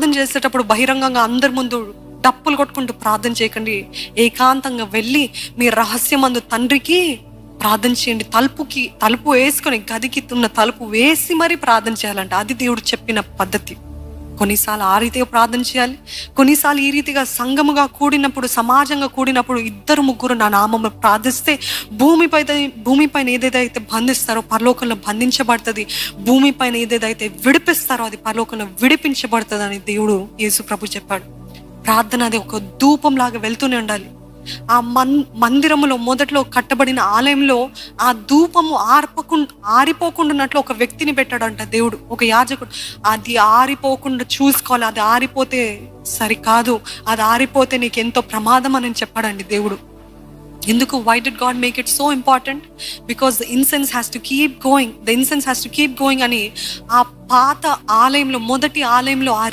ప్రార్థన చేసేటప్పుడు బహిరంగంగా అందరి ముందు డప్పులు కొట్టుకుంటూ ప్రార్థన చేయకండి. ఏకాంతంగా వెళ్ళి మీ రహస్యమందు తండ్రికి ప్రార్థన చేయండి. తలుపు వేసుకొని, గదికి ఉన్న తలుపు వేసి మరీ ప్రార్థన చేయాలంట. అది దేవుడు చెప్పిన పద్ధతి. కొన్నిసార్లు ఆ రీతిగా ప్రార్థన చేయాలి, కొన్నిసార్లు ఈ రీతిగా సంఘముగా కూడినప్పుడు, సమాజంగా కూడినప్పుడు 2-3 నా నామములో ప్రార్థిస్తే భూమిపైన ఏదేదైతే బంధిస్తారో పరలోకంలో బంధించబడుతుంది, భూమిపైన ఏదేదైతే విడిపిస్తారో అది పరలోకంలో విడిపించబడుతుంది అని దేవుడు యేసు ప్రభు చెప్పాడు. ప్రార్థన అది ఒక ధూపంలాగా వెళ్తూనే ఉండాలి. ఆ మందిరములో మొదట్లో కట్టబడిన ఆలయంలో ఆ ధూపము ఆరిపోకుండా ఒక వ్యక్తిని పెట్టాడంట దేవుడు, ఒక యాజకుడు. అది ఆరిపోకుండా చూసుకోవాలి. అది ఆరిపోతే సరికాదు, అది ఆరిపోతే నీకు ఎంతో ప్రమాదం అని చెప్పాడండి దేవుడు. ఎందుకు? why did God make it so important? Because the incense has to keep going అని ఆ పాత ఆలయంలో, మొదటి ఆలయంలో ఆ